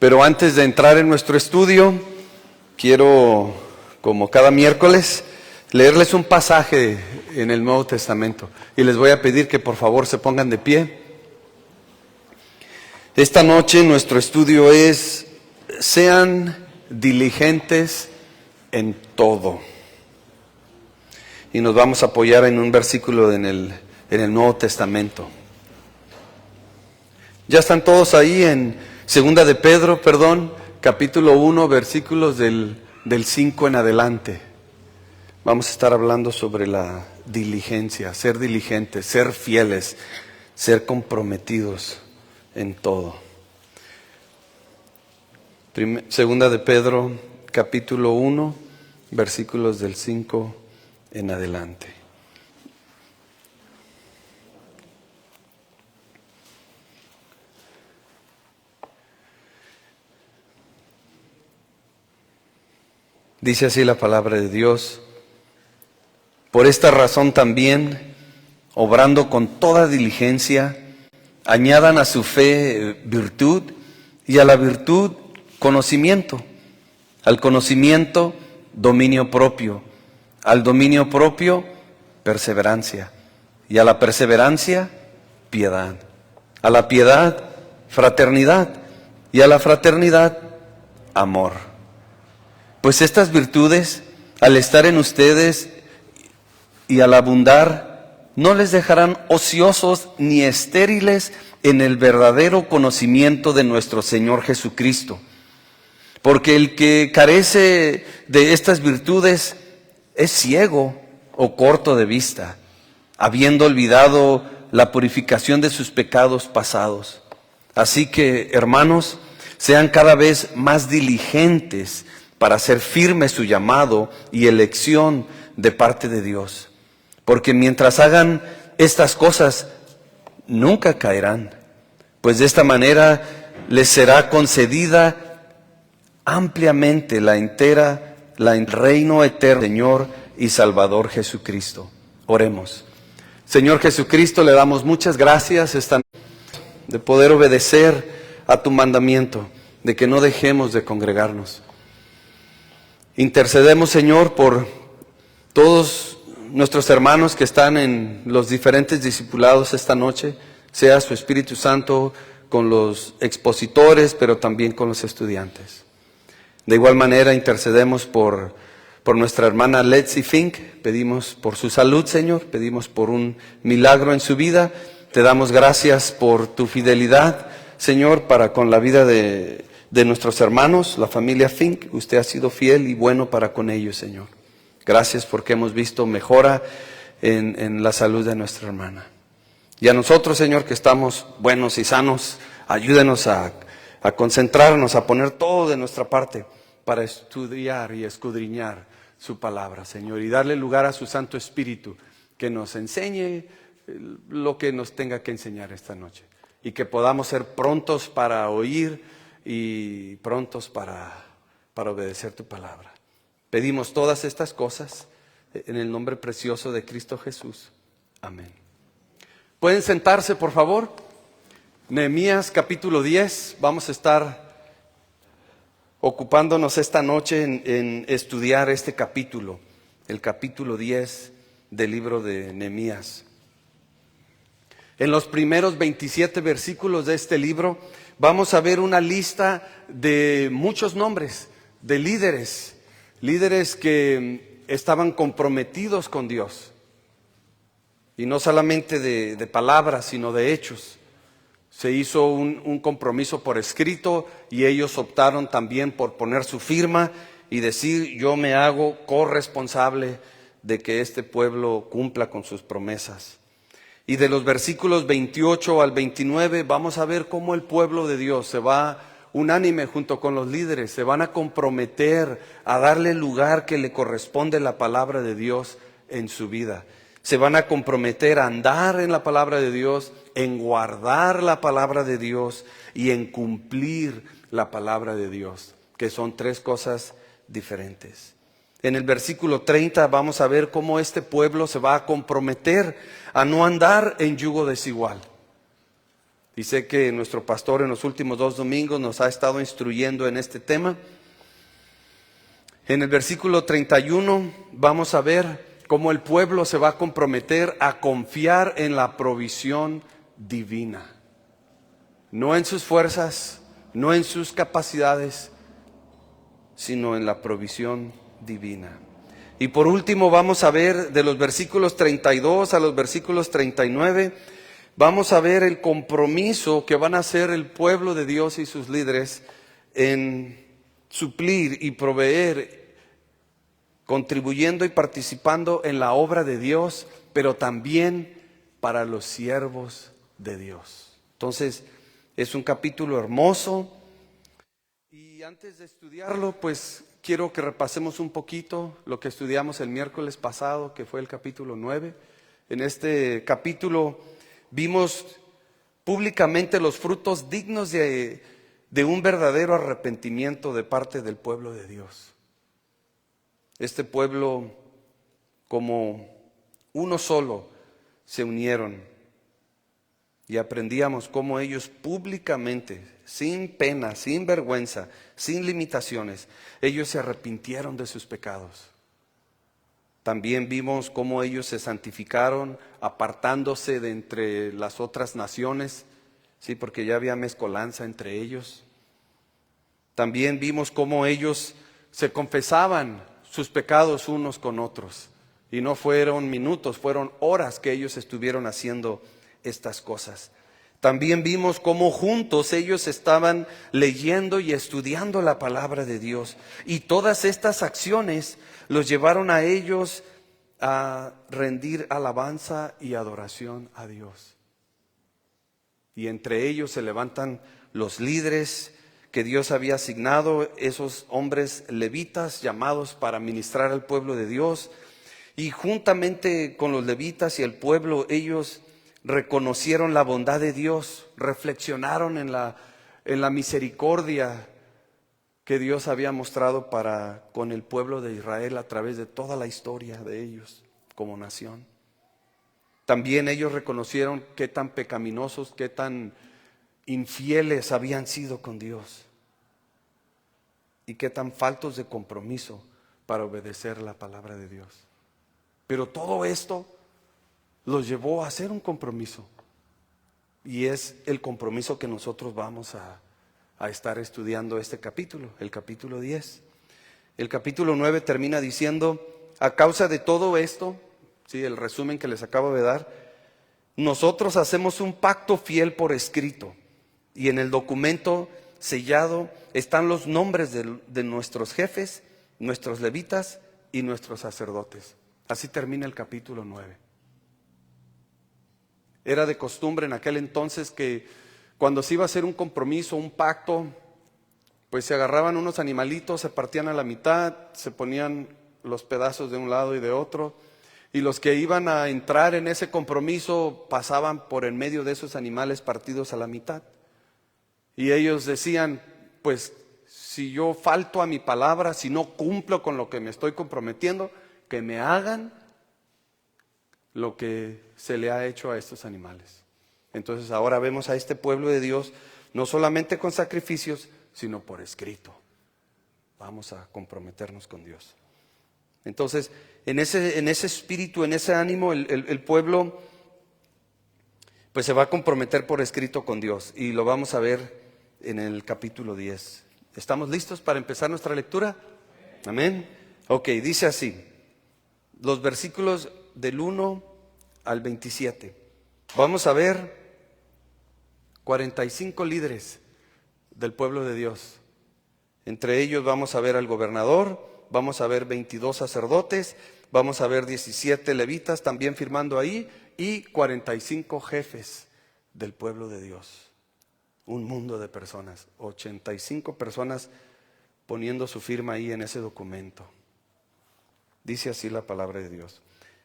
Pero antes de entrar en nuestro estudio, quiero, como cada miércoles, leerles un pasaje en el Nuevo Testamento. Y les voy a pedir que por favor se pongan de pie. Esta noche nuestro estudio es: sean diligentes en todo. Y nos vamos a apoyar en un versículo en el Nuevo Testamento. Ya están todos ahí en Segunda de Pedro, capítulo 1, versículos del 5 en adelante. Vamos a estar hablando sobre la diligencia, ser diligentes, ser fieles, ser comprometidos en todo. Segunda de Pedro, capítulo 1, versículos del 5 en adelante. Dice así la palabra de Dios: por esta razón también, obrando con toda diligencia, añadan a su fe virtud, y a la virtud conocimiento, al conocimiento dominio propio, al dominio propio perseverancia, y a la perseverancia piedad, a la piedad fraternidad, y a la fraternidad amor. Pues estas virtudes, al estar en ustedes y al abundar, no les dejarán ociosos ni estériles en el verdadero conocimiento de nuestro Señor Jesucristo. Porque el que carece de estas virtudes es ciego o corto de vista, habiendo olvidado la purificación de sus pecados pasados. Así que, hermanos, sean cada vez más diligentes para hacer firme su llamado y elección de parte de Dios. Porque mientras hagan estas cosas, nunca caerán, pues de esta manera les será concedida ampliamente el reino eterno del Señor y Salvador Jesucristo. Oremos. Señor Jesucristo, le damos muchas gracias esta noche de poder obedecer a tu mandamiento, de que no dejemos de congregarnos. Intercedemos, Señor, por todos nuestros hermanos que están en los diferentes discipulados esta noche, sea su Espíritu Santo con los expositores, pero también con los estudiantes. De igual manera intercedemos por nuestra hermana Letzi Fink, pedimos por su salud, Señor, pedimos por un milagro en su vida. Te damos gracias por tu fidelidad, Señor, para con la vida de nuestros hermanos, la familia Fink. Usted ha sido fiel y bueno para con ellos, Señor. Gracias porque hemos visto mejora en la salud de nuestra hermana. Y a nosotros, Señor, que estamos buenos y sanos, ayúdenos a concentrarnos, a poner todo de nuestra parte para estudiar y escudriñar su palabra, Señor, y darle lugar a su Santo Espíritu, que nos enseñe lo que nos tenga que enseñar esta noche, y que podamos ser prontos para oír y prontos para obedecer tu palabra. Pedimos todas estas cosas en el nombre precioso de Cristo Jesús. Amén. ¿Pueden sentarse, por favor? Nehemías capítulo 10, vamos a estar ocupándonos esta noche en estudiar este capítulo, el capítulo 10 del libro de Nehemías. En los primeros 27 versículos de este libro vamos a ver una lista de muchos nombres, de líderes que estaban comprometidos con Dios. Y no solamente de palabras, sino de hechos. Se hizo un compromiso por escrito y ellos optaron también por poner su firma y decir: yo me hago corresponsable de que este pueblo cumpla con sus promesas. Y de los versículos 28 al 29 vamos a ver cómo el pueblo de Dios se va unánime junto con los líderes, se van a comprometer a darle el lugar que le corresponde la palabra de Dios en su vida. Se van a comprometer a andar en la palabra de Dios, en guardar la palabra de Dios y en cumplir la palabra de Dios, que son tres cosas diferentes. En el versículo 30 vamos a ver cómo este pueblo se va a comprometer a no andar en yugo desigual. Y sé que nuestro pastor en los últimos 2 domingos nos ha estado instruyendo en este tema. En el versículo 31 vamos a ver cómo el pueblo se va a comprometer a confiar en la provisión divina. No en sus fuerzas, no en sus capacidades, sino en la provisión divina. Y por último vamos a ver de los versículos 32 a los versículos 39, vamos a ver el compromiso que van a hacer el pueblo de Dios y sus líderes en suplir y proveer, contribuyendo y participando en la obra de Dios, pero también para los siervos de Dios. Entonces, es un capítulo hermoso. Y antes de estudiarlo, pues quiero que repasemos un poquito lo que estudiamos el miércoles pasado, que fue el capítulo 9. En este capítulo vimos públicamente los frutos dignos de un verdadero arrepentimiento de parte del pueblo de Dios. Este pueblo, como uno solo, se unieron y aprendíamos cómo ellos públicamente, sin pena, sin vergüenza, sin limitaciones, ellos se arrepintieron de sus pecados. También vimos cómo ellos se santificaron, apartándose de entre las otras naciones, sí, porque ya había mezcolanza entre ellos. También vimos cómo ellos se confesaban sus pecados unos con otros. Y no fueron minutos, fueron horas que ellos estuvieron haciendo estas cosas. También vimos cómo juntos ellos estaban leyendo y estudiando la palabra de Dios. Y todas estas acciones los llevaron a ellos a rendir alabanza y adoración a Dios. Y entre ellos se levantan los líderes que Dios había asignado, esos hombres levitas llamados para ministrar al pueblo de Dios. Y juntamente con los levitas y el pueblo, ellos reconocieron la bondad de Dios, reflexionaron en la misericordia que Dios había mostrado para con el pueblo de Israel a través de toda la historia de ellos como nación. También ellos reconocieron qué tan pecaminosos, qué tan infieles habían sido con Dios y qué tan faltos de compromiso para obedecer la palabra de Dios. Pero todo esto los llevó a hacer un compromiso, y es el compromiso que nosotros vamos a estar estudiando este capítulo, el capítulo 10. El capítulo 9 termina diciendo: a causa de todo esto, sí, el resumen que les acabo de dar, nosotros hacemos un pacto fiel por escrito, y en el documento sellado están los nombres de nuestros jefes, nuestros levitas y nuestros sacerdotes. Así termina el capítulo 9. Era de costumbre en aquel entonces que cuando se iba a hacer un compromiso, un pacto, pues se agarraban unos animalitos, se partían a la mitad, se ponían los pedazos de un lado y de otro, y los que iban a entrar en ese compromiso pasaban por en medio de esos animales partidos a la mitad. Y ellos decían: pues si yo falto a mi palabra, si no cumplo con lo que me estoy comprometiendo, que me hagan lo que se le ha hecho a estos animales. Entonces ahora vemos a este pueblo de Dios no solamente con sacrificios, sino por escrito. Vamos a comprometernos con Dios. Entonces, en ese espíritu, en ese ánimo, el pueblo pues se va a comprometer por escrito con Dios, y lo vamos a ver en el capítulo 10. ¿Estamos listos para empezar nuestra lectura? Amén. Ok, dice así, los versículos del 1 al 27. Vamos a ver 45 líderes del pueblo de Dios. Entre ellos vamos a ver al gobernador, vamos a ver 22 sacerdotes, vamos a ver 17 levitas también firmando ahí, y 45 jefes del pueblo de Dios. Un mundo de personas, 85 personas poniendo su firma ahí en ese documento. Dice así la palabra de Dios.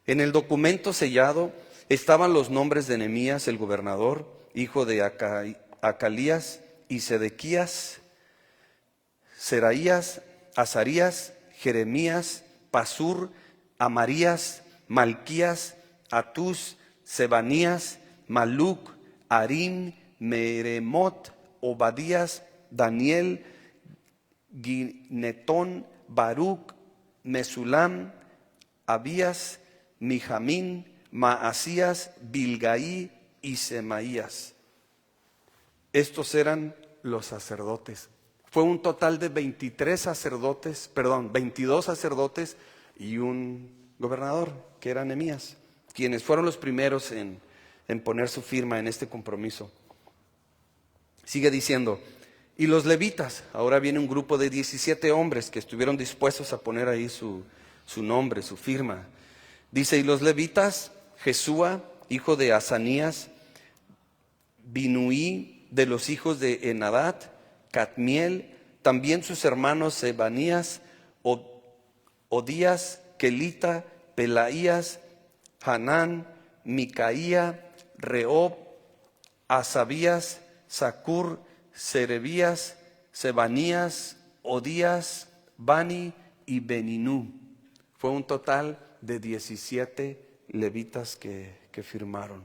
En el documento sellado estaban los nombres de Nehemías, el gobernador, hijo de Acalías, y Sedequías, Seraías, Azarías, Jeremías, Pasur, Amarías, Malquías, Atús, Sebanías, Maluc, Harim, Meremot, Obadías, Daniel, Ginetón, Baruch, Mesulam, Abías, Mijamín, Maasías, Bilgaí y Semaías. Estos eran los sacerdotes. Fue un total de 22 sacerdotes y un gobernador, que era Nehemías, quienes fueron los primeros en poner su firma en este compromiso. Sigue diciendo, y los levitas, ahora viene un grupo de 17 hombres que estuvieron dispuestos a poner ahí su nombre, su firma. Dice, y los levitas, Jesúa, hijo de Asanías, Binuí, de los hijos de Henadad, Cadmiel, también sus hermanos Sebanías, Odías, Kelita, Pelaías, Hanán, Micaía, Reob, Asabías, Sacur, Serebías, Sebanías, Odías, Bani y Beninú. Fue un total de 17 levitas que firmaron.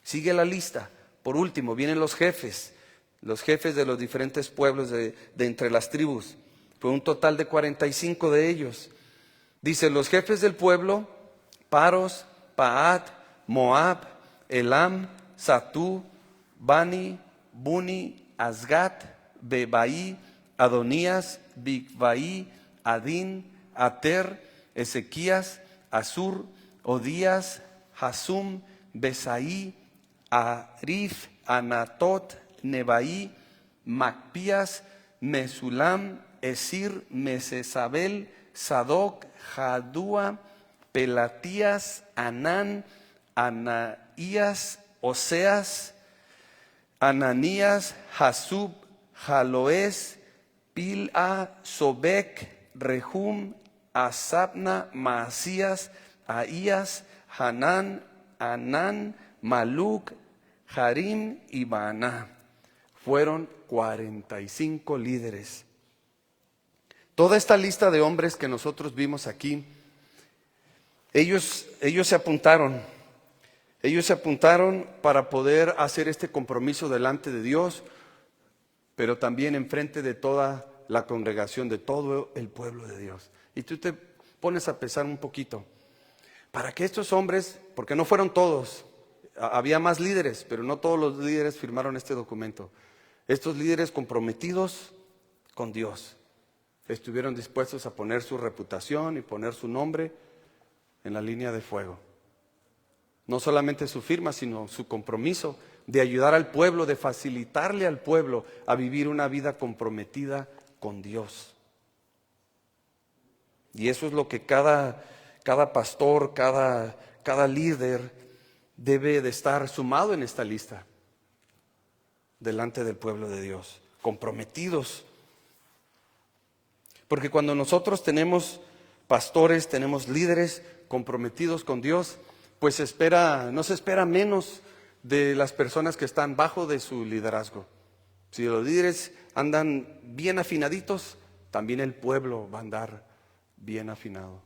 Sigue la lista. Por último, vienen los jefes de los diferentes pueblos de entre las tribus. Fue un total de 45 de ellos. Dice, los jefes del pueblo, Paros, Paat, Moab, Elam, Satú, Bani, Buni, Asgat, Bebaí, Adonías, Bigvaí, Adín, Ater, Ezequías, Asur, Odías, Hasum, Besaí, Arif, Anatot, Nebaí, Macpías, Mesulam, Esir, Mesesabel, Sadoc, Jadúa, Pelatías, Anán, Anaías, Oseas, Ananías, Jasub, Jaloes, Pil'a, Sobek, Rehum, Asabna, Maasías, Ahías, Hanán, Anán, Maluc, Harim y Baaná. Fueron 45 líderes. Toda esta lista de hombres que nosotros vimos aquí, ellos se apuntaron. Ellos se apuntaron para poder hacer este compromiso delante de Dios, pero también enfrente de toda la congregación, de todo el pueblo de Dios. Y tú te pones a pensar un poquito, para que estos hombres, porque no fueron todos, había más líderes, pero no todos los líderes firmaron este documento. Estos líderes comprometidos con Dios estuvieron dispuestos a poner su reputación y poner su nombre en la línea de fuego. No solamente su firma, sino su compromiso de ayudar al pueblo, de facilitarle al pueblo a vivir una vida comprometida con Dios. Y eso es lo que cada pastor, cada líder debe de estar sumado en esta lista delante del pueblo de Dios, comprometidos. Porque cuando nosotros tenemos pastores, tenemos líderes comprometidos con Dios, pues no se espera menos de las personas que están bajo de su liderazgo. Si los líderes andan bien afinaditos, también el pueblo va a andar bien afinado.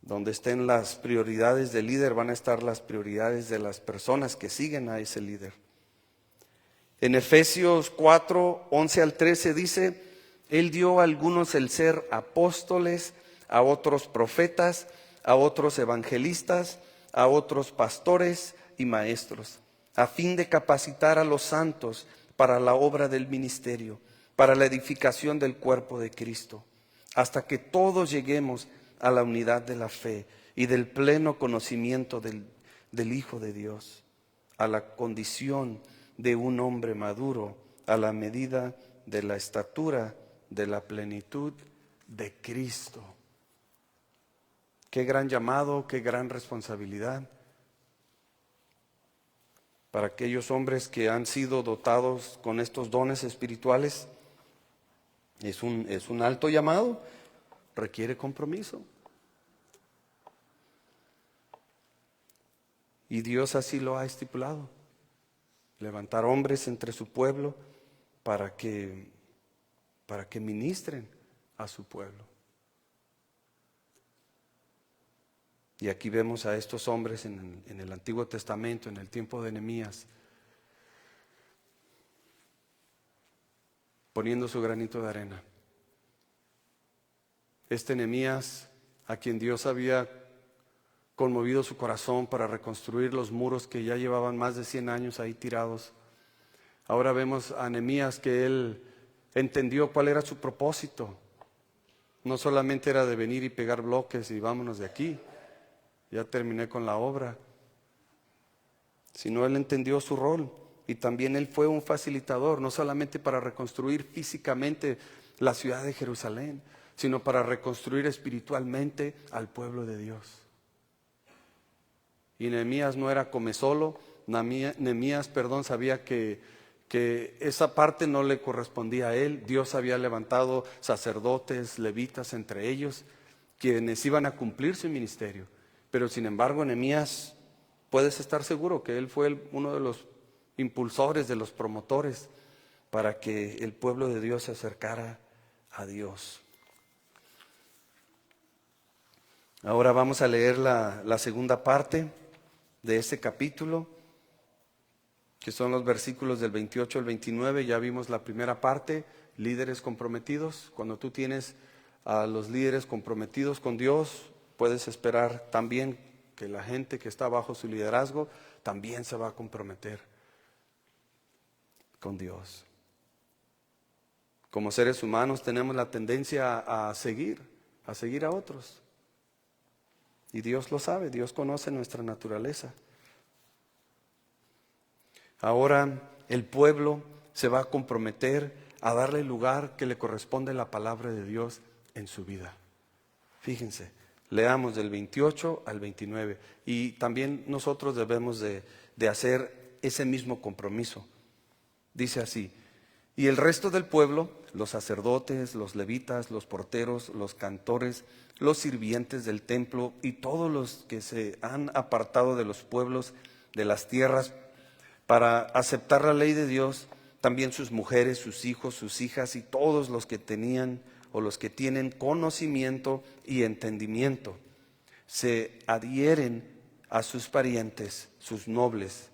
Donde estén las prioridades del líder, van a estar las prioridades de las personas que siguen a ese líder. En Efesios 4, 11 al 13 dice, Él dio a algunos el ser apóstoles, a otros profetas, a otros evangelistas, a otros pastores y maestros, a fin de capacitar a los santos para la obra del ministerio, para la edificación del cuerpo de Cristo, hasta que todos lleguemos a la unidad de la fe y del pleno conocimiento del Hijo de Dios, a la condición de un hombre maduro, a la medida de la estatura de la plenitud de Cristo. Qué gran llamado, qué gran responsabilidad para aquellos hombres que han sido dotados con estos dones espirituales. Es un alto llamado, requiere compromiso. Y Dios así lo ha estipulado, levantar hombres entre su pueblo para que ministren a su pueblo. Y aquí vemos a estos hombres en el Antiguo Testamento, en el tiempo de Nehemías, poniendo su granito de arena. Nehemías, a quien Dios había conmovido su corazón para reconstruir los muros que ya llevaban más de 100 años ahí tirados. Ahora vemos a Nehemías que él entendió cuál era su propósito. No solamente era de venir y pegar bloques y vámonos de aquí, ya terminé con la obra, sino él entendió su rol y también él fue un facilitador, no solamente para reconstruir físicamente la ciudad de Jerusalén, sino para reconstruir espiritualmente al pueblo de Dios. Y Nehemías no era come solo, Nehemías, sabía que esa parte no le correspondía a él. Dios había levantado sacerdotes, levitas entre ellos, quienes iban a cumplir su ministerio. Pero sin embargo, Nehemías, puedes estar seguro que él fue uno de los impulsores, de los promotores, para que el pueblo de Dios se acercara a Dios. Ahora vamos a leer la segunda parte de este capítulo, que son los versículos del 28 al 29. Ya vimos la primera parte, líderes comprometidos. Cuando tú tienes a los líderes comprometidos con Dios, puedes esperar también que la gente que está bajo su liderazgo también se va a comprometer con Dios. Como seres humanos tenemos la tendencia a seguir a otros. Y Dios lo sabe, Dios conoce nuestra naturaleza. Ahora el pueblo se va a comprometer a darle el lugar que le corresponde a la palabra de Dios en su vida. Fíjense, leamos del 28 al 29. Y también nosotros debemos de hacer ese mismo compromiso. Dice así: y el resto del pueblo, los sacerdotes, los levitas, los porteros, los cantores, los sirvientes del templo y todos los que se han apartado de los pueblos de las tierras para aceptar la ley de Dios, también sus mujeres, sus hijos, sus hijas y todos los que tenían o los que tienen conocimiento y entendimiento, se adhieren a sus parientes, sus nobles,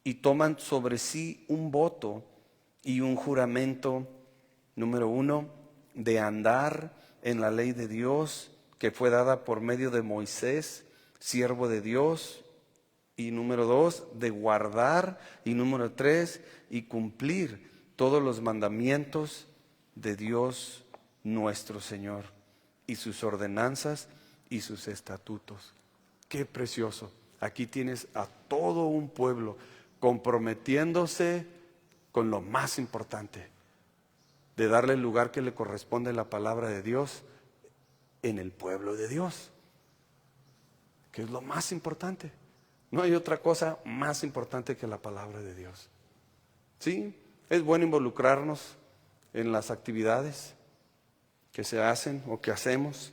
y toman sobre sí un voto y un juramento, número 1, de andar en la ley de Dios que fue dada por medio de Moisés, siervo de Dios, y número 2, de guardar, y número 3, y cumplir todos los mandamientos de Dios nuestro Señor, y sus ordenanzas y sus estatutos. Qué precioso. Aquí tienes a todo un pueblo comprometiéndose con lo más importante, de darle el lugar que le corresponde a la palabra de Dios en el pueblo de Dios, que es lo más importante. No hay otra cosa más importante que la palabra de Dios. Sí, es bueno involucrarnos en las actividades que se hacen o que hacemos,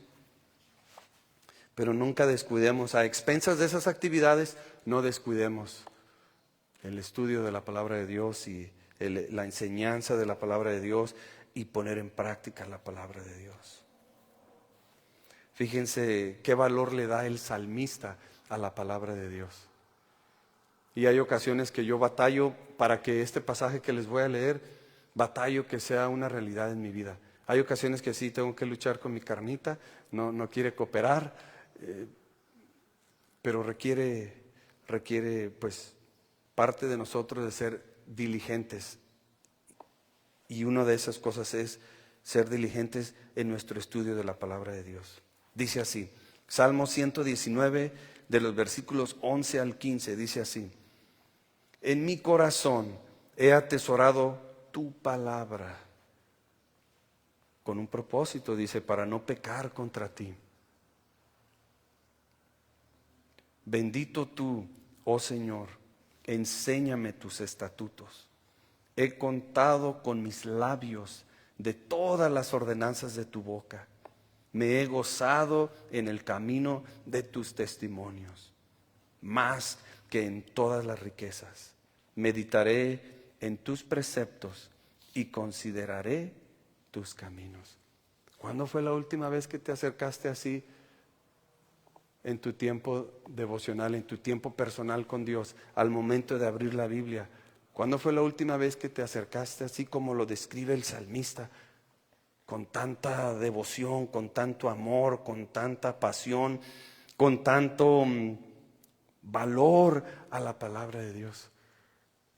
pero nunca descuidemos, a expensas de esas actividades, no descuidemos el estudio de la palabra de Dios y la enseñanza de la palabra de Dios y poner en práctica la palabra de Dios. Fíjense qué valor le da el salmista a la palabra de Dios. Y hay ocasiones que yo batallo para que este pasaje que les voy a leer, batallo que sea una realidad en mi vida. Hay ocasiones que sí tengo que luchar con mi carnita, no quiere cooperar, pero requiere pues parte de nosotros de ser diligentes. Y una de esas cosas es ser diligentes en nuestro estudio de la palabra de Dios. Dice así, Salmo 119, de los versículos 11 al 15, dice así: en mi corazón he atesorado tu palabra, con un propósito, dice, para no pecar contra ti. Bendito tú, oh Señor, enséñame tus estatutos. He contado con mis labios de todas las ordenanzas de tu boca. Me he gozado en el camino de tus testimonios, más que en todas las riquezas. Meditaré en tus preceptos y consideraré tus caminos. ¿Cuándo fue la última vez que te acercaste así en tu tiempo devocional, en tu tiempo personal con Dios, al momento de abrir la Biblia, ¿Cuándo fue la última vez que te acercaste así como lo describe el salmista? Con tanta devoción, con tanto amor, con tanta pasión, con tanto valor a la palabra de Dios.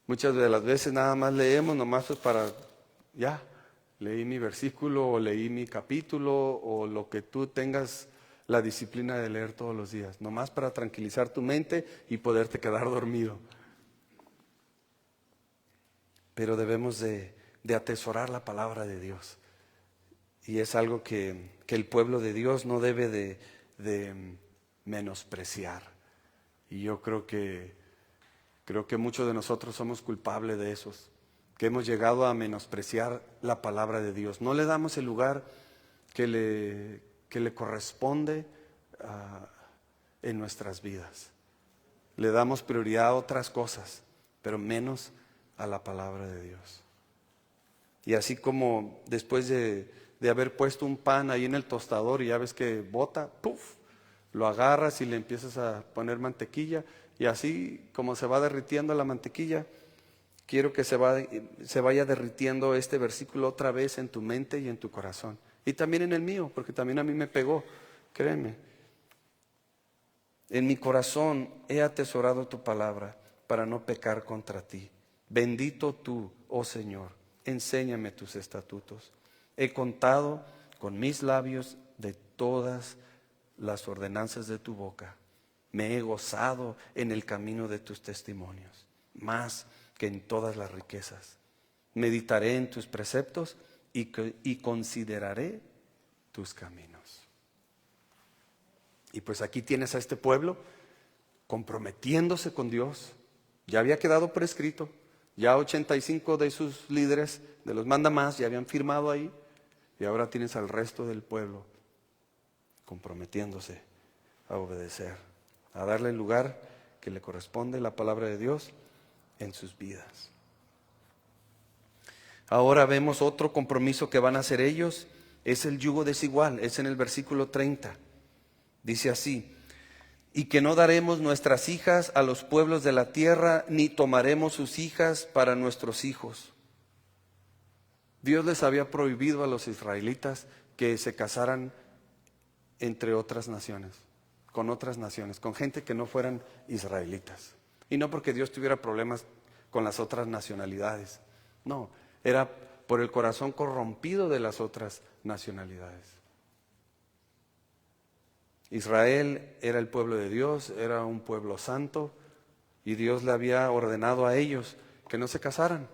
Muchas de las veces nada más leemos, nomás pues para, ya, leí mi versículo o leí mi capítulo o lo que tú tengas la disciplina de leer todos los días, nomás para tranquilizar tu mente y poderte quedar dormido. Pero debemos de atesorar la palabra de Dios. Y es algo que el pueblo de Dios no debe de menospreciar. Y yo creo que muchos de nosotros somos culpables de esos, que hemos llegado a menospreciar la palabra de Dios. No le damos el lugar que le corresponde en nuestras vidas. Le damos prioridad a otras cosas, pero menos a la palabra de Dios. Y así como después de haber puesto un pan ahí en el tostador y ya ves que bota, ¡puf!, lo agarras y le empiezas a poner mantequilla, y así como se va derritiendo la mantequilla, quiero que se vaya derritiendo este versículo otra vez en tu mente y en tu corazón. Y también en el mío, porque también a mí me pegó, créeme. En mi corazón he atesorado tu palabra para no pecar contra ti. Bendito tú, oh Señor, enséñame tus estatutos. He contado con mis labios de todas las ordenanzas de tu boca. Me he gozado en el camino de tus testimonios, más que en todas las riquezas. Meditaré en tus preceptos y consideraré tus caminos. Y pues aquí tienes a este pueblo comprometiéndose con Dios. Ya había quedado por escrito, ya 85 de sus líderes de los mandamás ya habían firmado ahí, y ahora tienes al resto del pueblo comprometiéndose a obedecer, a darle el lugar que le corresponde la palabra de Dios en sus vidas. Ahora vemos otro compromiso que van a hacer ellos, es el yugo desigual, es en el versículo 30. Dice así: y que no daremos nuestras hijas a los pueblos de la tierra, ni tomaremos sus hijas para nuestros hijos. Dios les había prohibido a los israelitas que se casaran entre otras naciones, con gente que no fueran israelitas. Y no porque Dios tuviera problemas con las otras nacionalidades, no, era por el corazón corrompido de las otras nacionalidades. Israel era el pueblo de Dios, era un pueblo santo, y Dios le había ordenado a ellos que no se casaran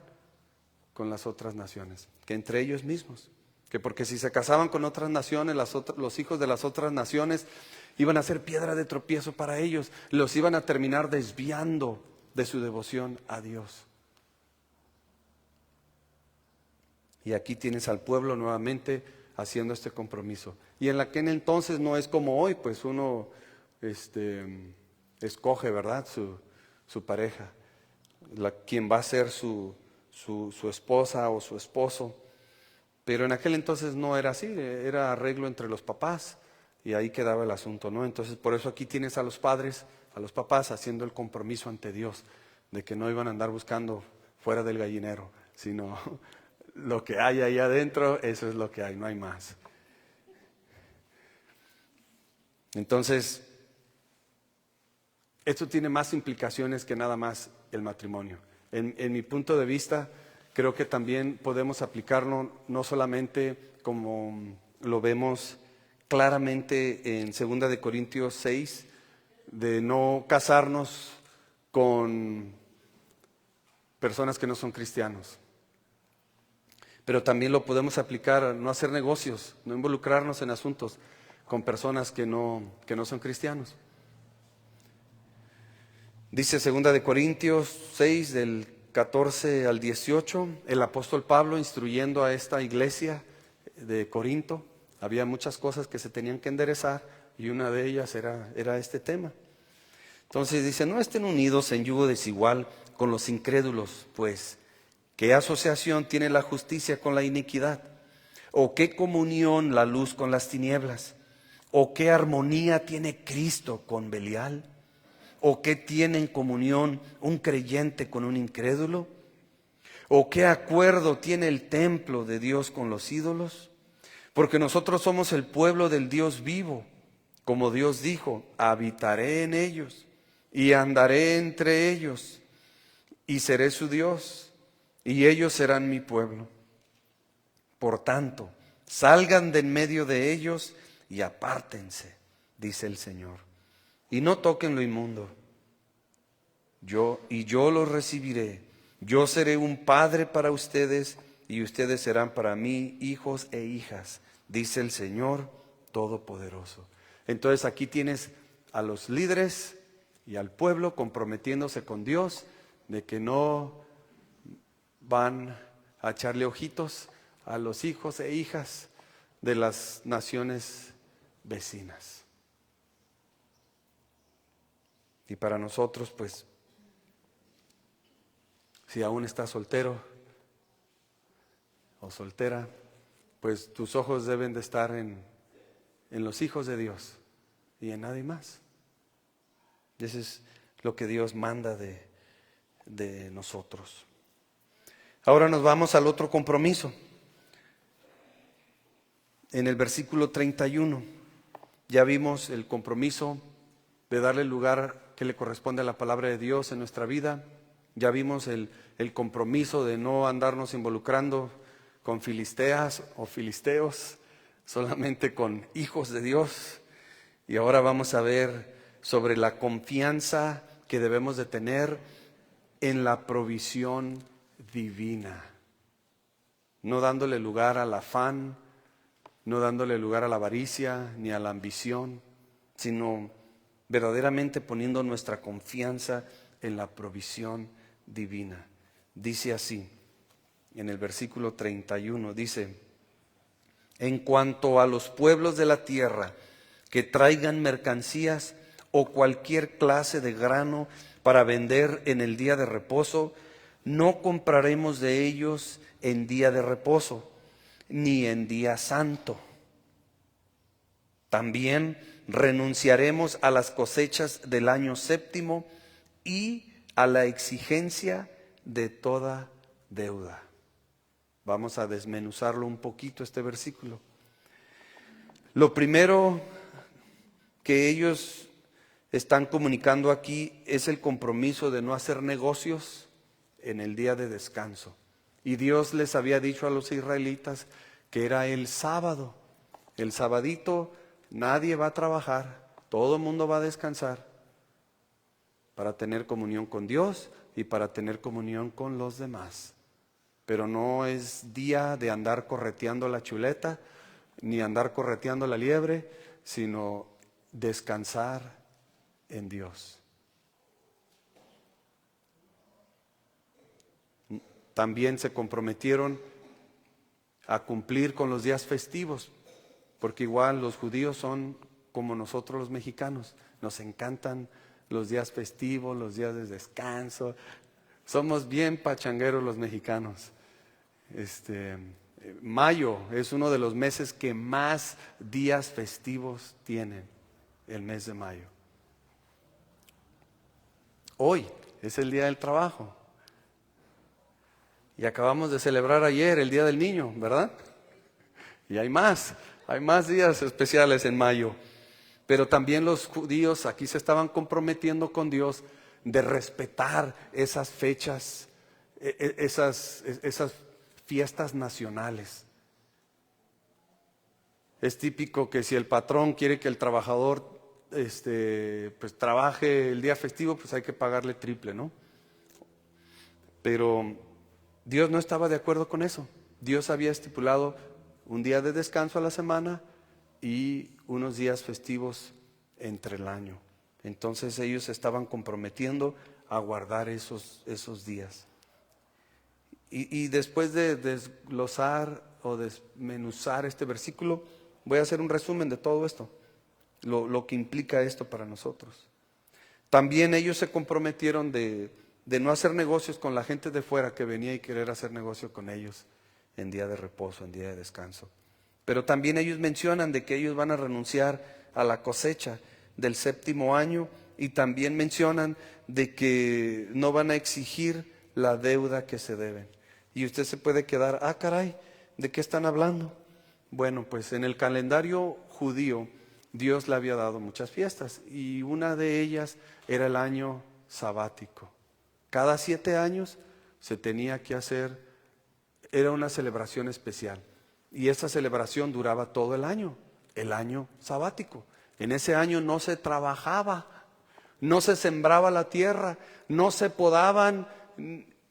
con las otras naciones, que entre ellos mismos, que porque si se casaban con otras naciones, los hijos de las otras naciones iban a ser piedra de tropiezo para ellos, los iban a terminar desviando de su devoción a Dios. Y aquí tienes al pueblo nuevamente haciendo este compromiso. Y en aquel entonces no es como hoy, pues uno escoge, ¿verdad?, su pareja, quien va a ser su esposa o su esposo. Pero en aquel entonces no era así, era arreglo entre los papás y ahí quedaba el asunto, ¿no? Entonces por eso aquí tienes a los padres, a los papás haciendo el compromiso ante Dios de que no iban a andar buscando fuera del gallinero, sino lo que hay ahí adentro, eso es lo que hay, no hay más. Entonces, esto tiene más implicaciones que nada más el matrimonio. En mi punto de vista, creo que también podemos aplicarlo no solamente como lo vemos claramente en 2 de Corintios 6, de no casarnos con personas que no son cristianos. Pero también lo podemos aplicar a no hacer negocios, no involucrarnos en asuntos con personas que no son cristianos. Dice 2 de Corintios 6, del 14 al 18, el apóstol Pablo instruyendo a esta iglesia de Corinto. Había muchas cosas que se tenían que enderezar y una de ellas era este tema. Entonces dice: no estén unidos en yugo desigual con los incrédulos, pues ¿qué asociación tiene la justicia con la iniquidad? ¿O qué comunión la luz con las tinieblas? ¿O qué armonía tiene Cristo con Belial? ¿O qué tiene en comunión un creyente con un incrédulo? ¿O qué acuerdo tiene el templo de Dios con los ídolos? Porque nosotros somos el pueblo del Dios vivo. Como Dios dijo, habitaré en ellos y andaré entre ellos y seré su Dios y ellos serán mi pueblo. Por tanto, salgan de en medio de ellos y apártense, dice el Señor, y no toquen lo inmundo. Yo los recibiré. Yo seré un padre para ustedes y ustedes serán para mí hijos e hijas, dice el Señor Todopoderoso. Entonces aquí tienes a los líderes y al pueblo comprometiéndose con Dios de que no van a echarle ojitos a los hijos e hijas de las naciones vecinas. Y para nosotros, pues, si aún estás soltero o soltera, pues tus ojos deben de estar en los hijos de Dios y en nadie más. Y eso es lo que Dios manda de nosotros. Ahora nos vamos al otro compromiso. En el versículo 31 ya vimos el compromiso de darle el lugar que le corresponde a la palabra de Dios en nuestra vida. Ya vimos el compromiso de no andarnos involucrando con filisteas o filisteos, solamente con hijos de Dios. Y ahora vamos a ver sobre la confianza que debemos de tener en la provisión divina, no dándole lugar al afán, no dándole lugar a la avaricia ni a la ambición, sino verdaderamente poniendo nuestra confianza en la provisión divina. Dice así, en el versículo 31, dice: en cuanto a los pueblos de la tierra que traigan mercancías o cualquier clase de grano para vender en el día de reposo, no compraremos de ellos en día de reposo, ni en día santo. También renunciaremos a las cosechas del año séptimo y a la exigencia de toda deuda. Vamos a desmenuzarlo un poquito este versículo. Lo primero que ellos están comunicando aquí es el compromiso de no hacer negocios en el día de descanso. Y Dios les había dicho a los israelitas que era el sábado. El sabadito nadie va a trabajar, todo el mundo va a descansar para tener comunión con Dios y para tener comunión con los demás. Pero no es día de andar correteando la chuleta, ni andar correteando la liebre, sino descansar en Dios. También se comprometieron a cumplir con los días festivos, porque igual los judíos son como nosotros los mexicanos, nos encantan los días festivos, los días de descanso. Somos bien pachangueros los mexicanos. Mayo es uno de los meses que más días festivos tienen, el mes de mayo. Hoy es el Día del Trabajo. Y acabamos de celebrar ayer el Día del Niño, ¿verdad? Y hay más días especiales en mayo. Pero también los judíos aquí se estaban comprometiendo con Dios de respetar esas fechas, esas fiestas nacionales. Es típico que si el patrón quiere que el trabajador pues trabaje el día festivo, pues hay que pagarle triple, ¿no? Pero Dios no estaba de acuerdo con eso. Dios había estipulado un día de descanso a la semana y unos días festivos entre el año. Entonces ellos se estaban comprometiendo a guardar esos días. Y después de desglosar o desmenuzar este versículo, voy a hacer un resumen de todo esto, lo que implica esto para nosotros. También ellos se comprometieron de no hacer negocios con la gente de fuera que venía y querer hacer negocio con ellos en día de reposo, en día de descanso. Pero también ellos mencionan de que ellos van a renunciar a la cosecha del séptimo año y también mencionan de que no van a exigir la deuda que se deben. Y usted se puede quedar, ah, caray, ¿de qué están hablando? Bueno, pues en el calendario judío Dios le había dado muchas fiestas y una de ellas era el año sabático. Cada 7 años se tenía que hacer, era una celebración especial. Y esa celebración duraba todo el año sabático. En ese año no se trabajaba, no se sembraba la tierra, no se podaban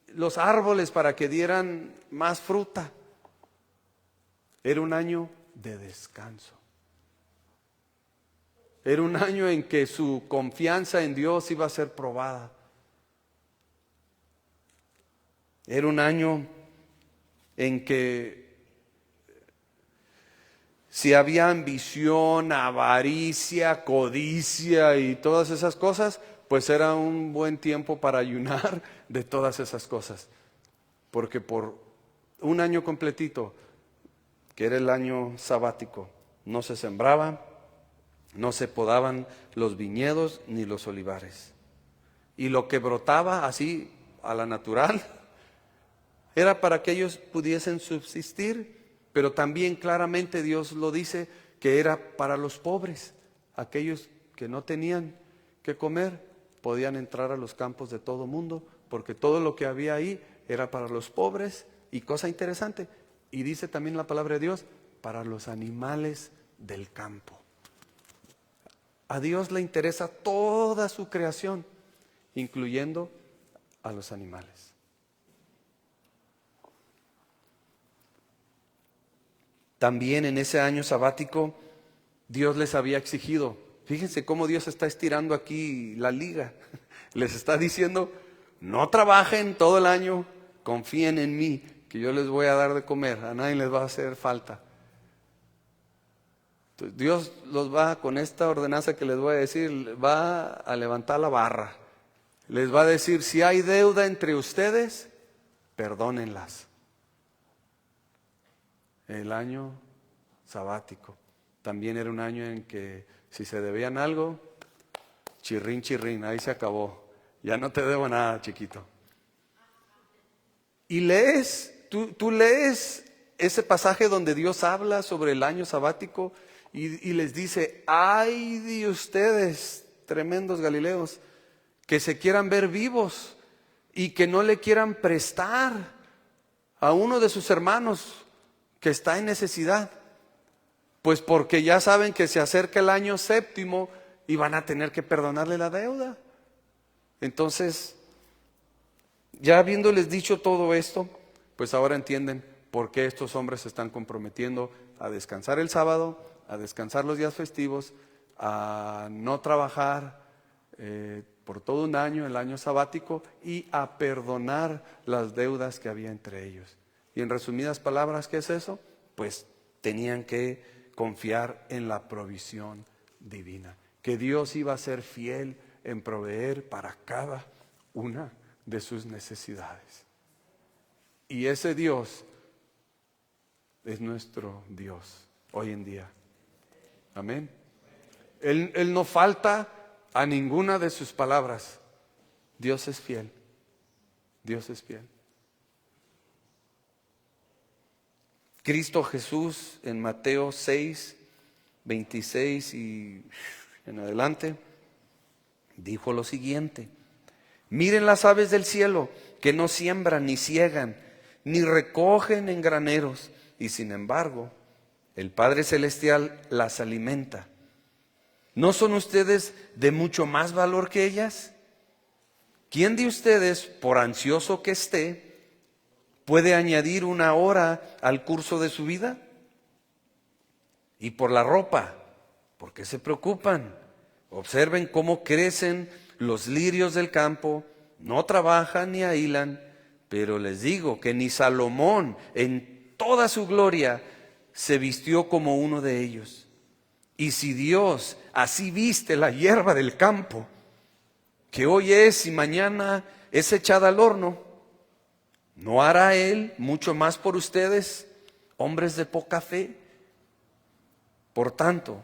los árboles para que dieran más fruta. Era un año de descanso. Era un año en que su confianza en Dios iba a ser probada. Era un año en que si había ambición, avaricia, codicia y todas esas cosas, pues era un buen tiempo para ayunar de todas esas cosas. Porque por un año completito, que era el año sabático, no se sembraba, no se podaban los viñedos ni los olivares. Y lo que brotaba así a la natural era para que ellos pudiesen subsistir, pero también claramente Dios lo dice que era para los pobres. Aquellos que no tenían que comer podían entrar a los campos de todo mundo, porque todo lo que había ahí era para los pobres. Y cosa interesante, y dice también la palabra de Dios, para los animales del campo. A Dios le interesa toda su creación, incluyendo a los animales. También en ese año sabático, Dios les había exigido, fíjense cómo Dios está estirando aquí la liga. Les está diciendo, no trabajen todo el año, confíen en mí, que yo les voy a dar de comer, a nadie les va a hacer falta. Entonces, Dios los va, con esta ordenanza que les voy a decir, va a levantar la barra. Les va a decir, si hay deuda entre ustedes, perdónenlas. El año sabático también era un año en que si se debían algo, chirrín, chirrín, ahí se acabó. Ya no te debo nada, chiquito. Y lees, tú lees ese pasaje donde Dios habla sobre el año sabático y les dice, ay de ustedes, tremendos Galileos, que se quieran ver vivos y que no le quieran prestar a uno de sus hermanos que está en necesidad, pues porque ya saben que se acerca el año séptimo y van a tener que perdonarle la deuda. Entonces, ya habiéndoles dicho todo esto, pues ahora entienden por qué estos hombres se están comprometiendo a descansar el sábado, a descansar los días festivos, a no trabajar por todo un año, el año sabático, y a perdonar las deudas que había entre ellos. Y en resumidas palabras, ¿qué es eso? Pues tenían que confiar en la provisión divina, que Dios iba a ser fiel en proveer para cada una de sus necesidades. Y ese Dios es nuestro Dios hoy en día. Amén. Él no falta a ninguna de sus palabras. Dios es fiel. Dios es fiel. Cristo Jesús en Mateo 6, 26 y en adelante, dijo lo siguiente: miren las aves del cielo, que no siembran, ni siegan, ni recogen en graneros, y sin embargo, el Padre Celestial las alimenta. ¿No son ustedes de mucho más valor que ellas? ¿Quién de ustedes, por ansioso que esté, puede añadir una hora al curso de su vida? Y por la ropa, ¿por qué se preocupan? Observen cómo crecen los lirios del campo, no trabajan ni ahilan, pero les digo que ni Salomón en toda su gloria se vistió como uno de ellos. Y si Dios así viste la hierba del campo, que hoy es y mañana es echada al horno, ¿no hará Él mucho más por ustedes, hombres de poca fe? Por tanto,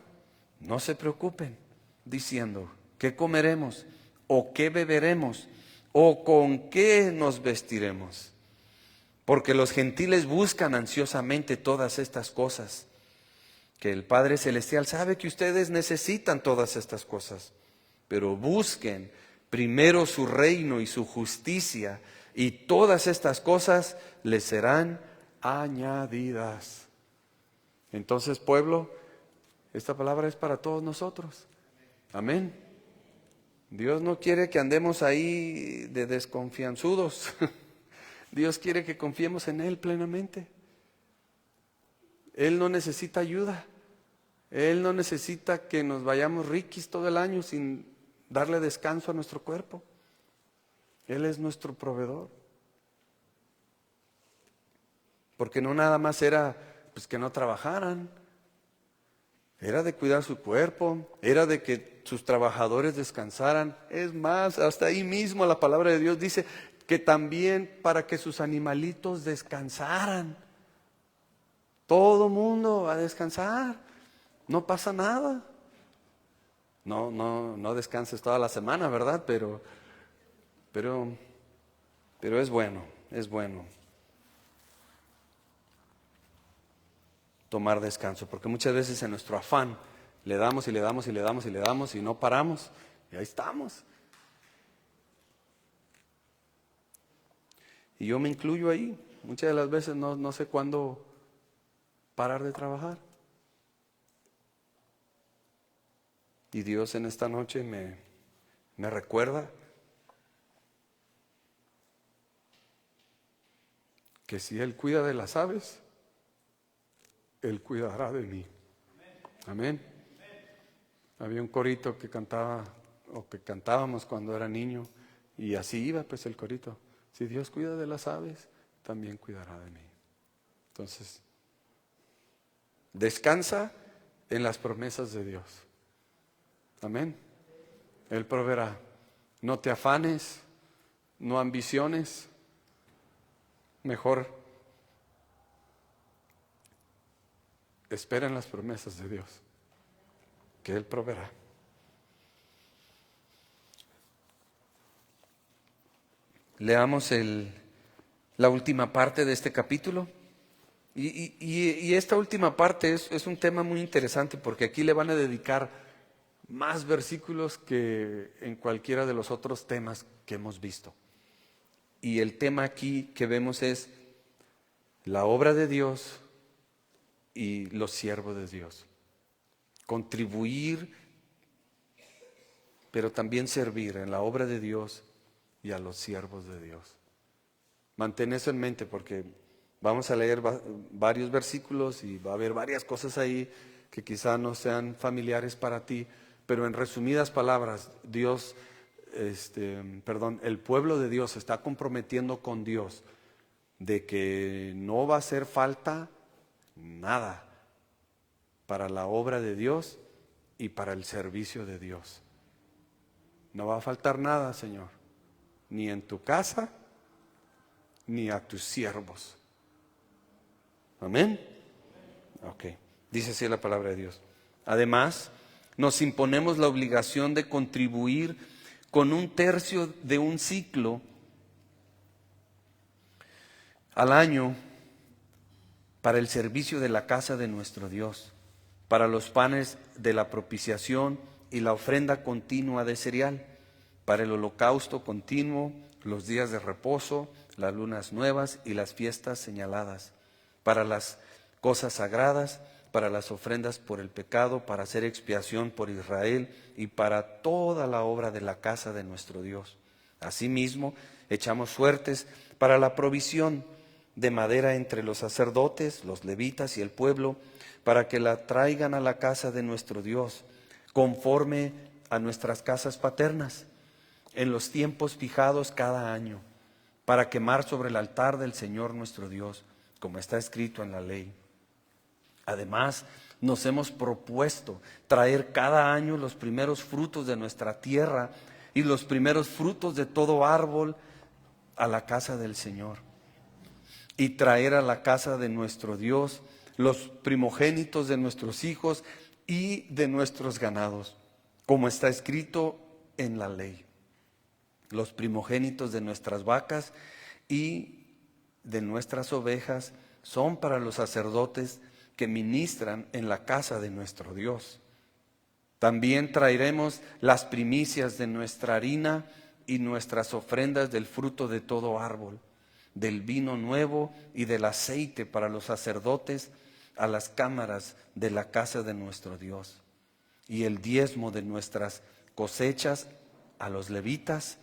no se preocupen diciendo, ¿qué comeremos? ¿O qué beberemos? ¿O con qué nos vestiremos? porque los gentiles buscan ansiosamente todas estas cosas, que el Padre Celestial sabe que ustedes necesitan todas estas cosas, pero busquen primero su reino y su justicia, y todas estas cosas les serán añadidas. Entonces, pueblo, esta palabra es para todos nosotros. Amén. Dios no quiere que andemos ahí de desconfianzudos. Dios quiere que confiemos en Él plenamente. Él no necesita ayuda. Él no necesita que nos vayamos riquis todo el año sin darle descanso a nuestro cuerpo. Él es nuestro proveedor. Porque no nada más era pues que no trabajaran. Era de cuidar su cuerpo, era de que sus trabajadores descansaran. Es más, hasta ahí mismo la palabra de Dios dice que también para que sus animalitos descansaran. Todo mundo va a descansar, no pasa nada. No descanses toda la semana, ¿verdad? Pero es bueno tomar descanso, porque muchas veces en nuestro afán le damos y le damos y le damos y le damos y no paramos, y ahí estamos. Y yo me incluyo ahí. Muchas de las veces no sé cuándo parar de trabajar. Y Dios en esta noche me recuerda que si Él cuida de las aves, Él cuidará de mí. Amén. Había un corito que cantaba, o que cantábamos cuando era niño, y así iba pues el corito. Si Dios cuida de las aves, también cuidará de mí. Entonces, descansa en las promesas de Dios. Amén. Él proveerá. No te afanes, no ambiciones. Mejor espera en las promesas de Dios, que Él proveerá. Leamos la última parte de este capítulo. Y esta última parte es un tema muy interesante, porque aquí le van a dedicar más versículos que en cualquiera de los otros temas que hemos visto. Y el tema aquí que vemos es la obra de Dios y los siervos de Dios. Contribuir, pero también servir en la obra de Dios y a los siervos de Dios. Mantén eso en mente, porque vamos a leer varios versículos y va a haber varias cosas ahí que quizá no sean familiares para ti, pero en resumidas palabras, el pueblo de Dios se está comprometiendo con Dios de que no va a hacer falta nada para la obra de Dios y para el servicio de Dios. No va a faltar nada, Señor, ni en tu casa, ni a tus siervos. Amén. Ok, dice así la palabra de Dios. Además, nos imponemos la obligación de contribuir con 1/3 de un ciclo al año para el servicio de la casa de nuestro Dios, para los panes de la propiciación y la ofrenda continua de cereal, para el holocausto continuo, los días de reposo, las lunas nuevas y las fiestas señaladas, para las cosas sagradas, para las ofrendas por el pecado, para hacer expiación por Israel y para toda la obra de la casa de nuestro Dios. Asimismo, echamos suertes para la provisión de madera entre los sacerdotes, los levitas y el pueblo, para que la traigan a la casa de nuestro Dios, conforme a nuestras casas paternas, en los tiempos fijados cada año, para quemar sobre el altar del Señor nuestro Dios, como está escrito en la ley. Además, nos hemos propuesto traer cada año los primeros frutos de nuestra tierra y los primeros frutos de todo árbol a la casa del Señor, y traer a la casa de nuestro Dios los primogénitos de nuestros hijos y de nuestros ganados, como está escrito en la ley. Los primogénitos de nuestras vacas y de nuestras ovejas son para los sacerdotes que ministran en la casa de nuestro Dios. También traeremos las primicias de nuestra harina y nuestras ofrendas del fruto de todo árbol, del vino nuevo y del aceite para los sacerdotes a las cámaras de la casa de nuestro Dios, y el diezmo de nuestras cosechas a los levitas,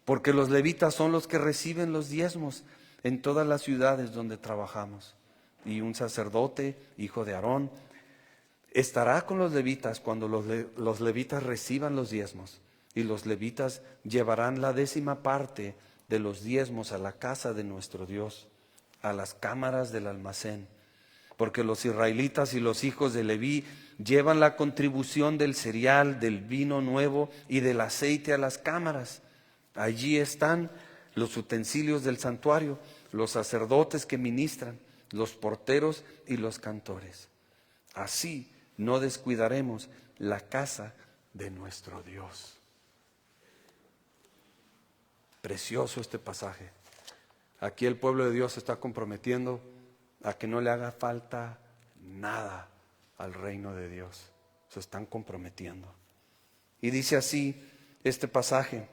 porque los levitas son los que reciben los diezmos en todas las ciudades donde trabajamos. Y un sacerdote, hijo de Aarón, estará con los levitas cuando los levitas reciban los diezmos, y los levitas llevarán la 10ª parte de los diezmos a la casa de nuestro Dios, a las cámaras del almacén, porque los israelitas y los hijos de Leví llevan la contribución del cereal, del vino nuevo y del aceite a las cámaras. Allí están los utensilios del santuario, los sacerdotes que ministran, los porteros y los cantores. Así no descuidaremos la casa de nuestro Dios. Precioso este pasaje. Aquí el pueblo de Dios se está comprometiendo a que no le haga falta nada al reino de Dios. Se están comprometiendo. Y dice así este pasaje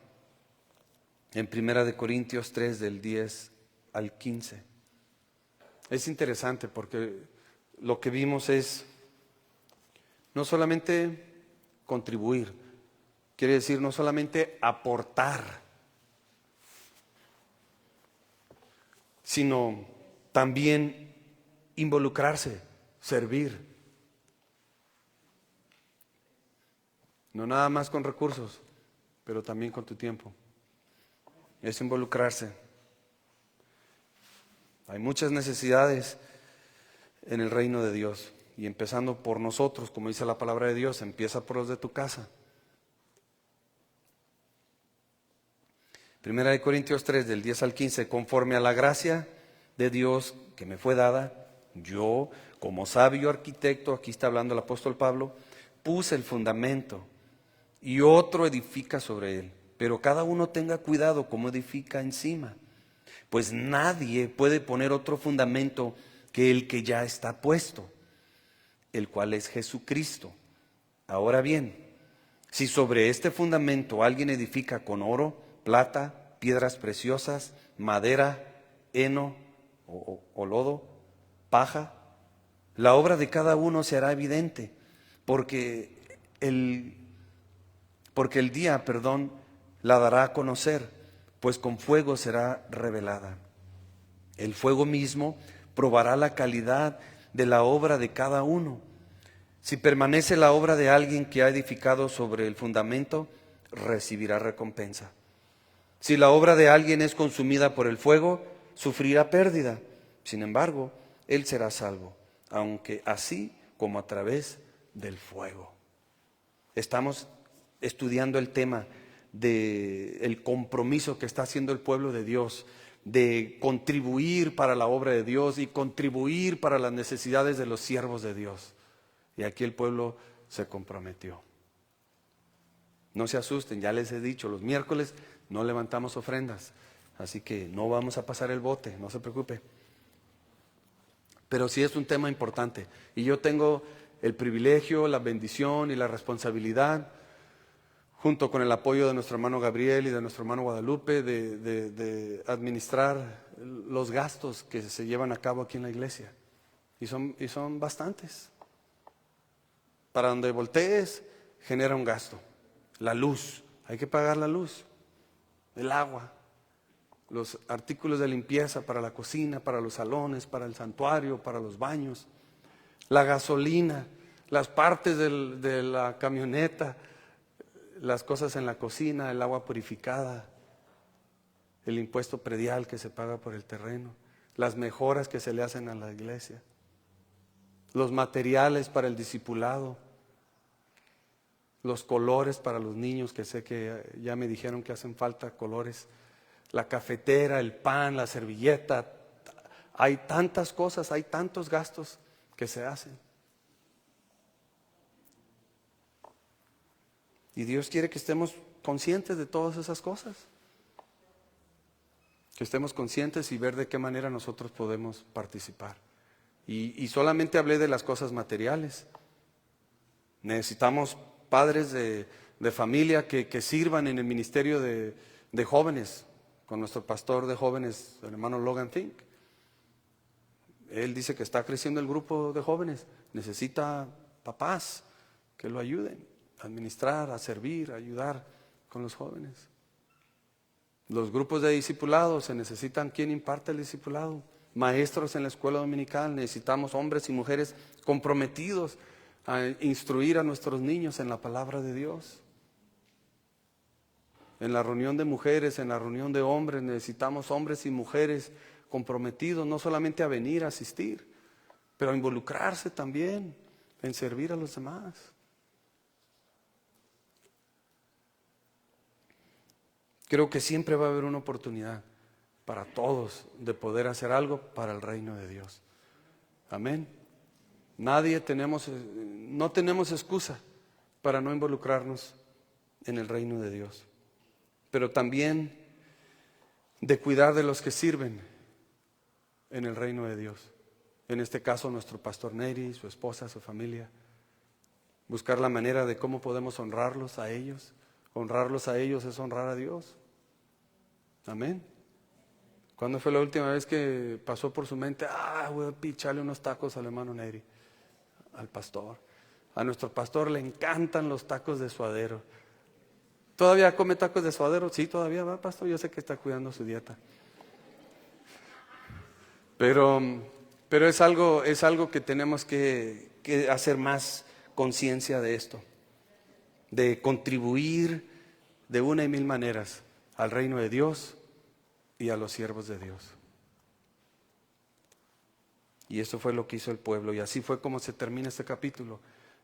en 1 Corintios 3 del 10 al 15. Es interesante porque lo que vimos es no solamente contribuir, quiere decir no solamente aportar, sino también involucrarse, servir. No nada más con recursos, pero también con tu tiempo. Es involucrarse. Hay muchas necesidades en el reino de Dios. Y empezando por nosotros, como dice la palabra de Dios, empieza por los de tu casa. 1 Corintios 3, del 10 al 15, conforme a la gracia de Dios que me fue dada, yo, como sabio arquitecto, aquí está hablando el apóstol Pablo, puse el fundamento y otro edifica sobre él. Pero cada uno tenga cuidado cómo edifica encima, pues nadie puede poner otro fundamento que el que ya está puesto, el cual es Jesucristo. Ahora bien, si sobre este fundamento alguien edifica con oro, plata, piedras preciosas, madera, heno o lodo, paja, la obra de cada uno se hará evidente, porque el día, la dará a conocer, pues con fuego será revelada. El fuego mismo probará la calidad de la obra de cada uno. Si permanece la obra de alguien que ha edificado sobre el fundamento, recibirá recompensa. Si la obra de alguien es consumida por el fuego, sufrirá pérdida. Sin embargo, él será salvo, aunque así como a través del fuego. Estamos estudiando el tema del compromiso que está haciendo el pueblo de Dios, de contribuir para la obra de Dios y contribuir para las necesidades de los siervos de Dios. Y aquí el pueblo se comprometió. No se asusten, ya les he dicho, los miércoles no levantamos ofrendas, así que no vamos a pasar el bote, no se preocupe. Pero sí es un tema importante y yo tengo el privilegio, la bendición y la responsabilidad, junto con el apoyo de nuestro hermano Gabriel y de nuestro hermano Guadalupe, de administrar los gastos que se llevan a cabo aquí en la iglesia. Y son bastantes. Para donde voltees, genera un gasto. La luz, hay que pagar la luz, el agua, los artículos de limpieza para la cocina, para los salones, para el santuario, para los baños, la gasolina, las partes de la camioneta, las cosas en la cocina, el agua purificada, el impuesto predial que se paga por el terreno, las mejoras que se le hacen a la iglesia, los materiales para el discipulado, los colores para los niños, que sé que ya me dijeron que hacen falta colores, la cafetera, el pan, la servilleta. Hay tantas cosas, hay tantos gastos que se hacen. Y Dios quiere que estemos conscientes de todas esas cosas. Que estemos conscientes y ver de qué manera nosotros podemos participar. Y solamente hablé de las cosas materiales. Necesitamos padres de familia que sirvan en el ministerio de jóvenes, con nuestro pastor de jóvenes, el hermano Logan Fink. Él dice que está creciendo el grupo de jóvenes, necesita papás que lo ayuden a administrar, a servir, a ayudar con los jóvenes. Los grupos de discipulado, se necesitan quien imparte el discipulado. Maestros en la escuela dominical, necesitamos hombres y mujeres comprometidos a instruir a nuestros niños en la palabra de Dios. En la reunión de mujeres, en la reunión de hombres, necesitamos hombres y mujeres comprometidos, no solamente a venir a asistir, pero a involucrarse también en servir a los demás. Creo que siempre va a haber una oportunidad para todos de poder hacer algo para el reino de Dios. Amén. No tenemos excusa para no involucrarnos en el reino de Dios, pero también de cuidar de los que sirven en el reino de Dios. En este caso, nuestro pastor Neri, su esposa, su familia. Buscar la manera de cómo podemos honrarlos a ellos. Honrarlos a ellos es honrar a Dios. Amén. ¿Cuándo fue la última vez que pasó por su mente, voy a picharle unos tacos al hermano Neri, al pastor? A nuestro pastor le encantan los tacos de suadero. ¿Todavía come tacos de suadero? Sí, todavía va, pastor. Yo sé que está cuidando su dieta. Pero es algo que tenemos que hacer más conciencia de esto, de contribuir de una y mil maneras al reino de Dios y a los siervos de Dios. Y eso fue lo que hizo el pueblo, y así fue como se termina este capítulo.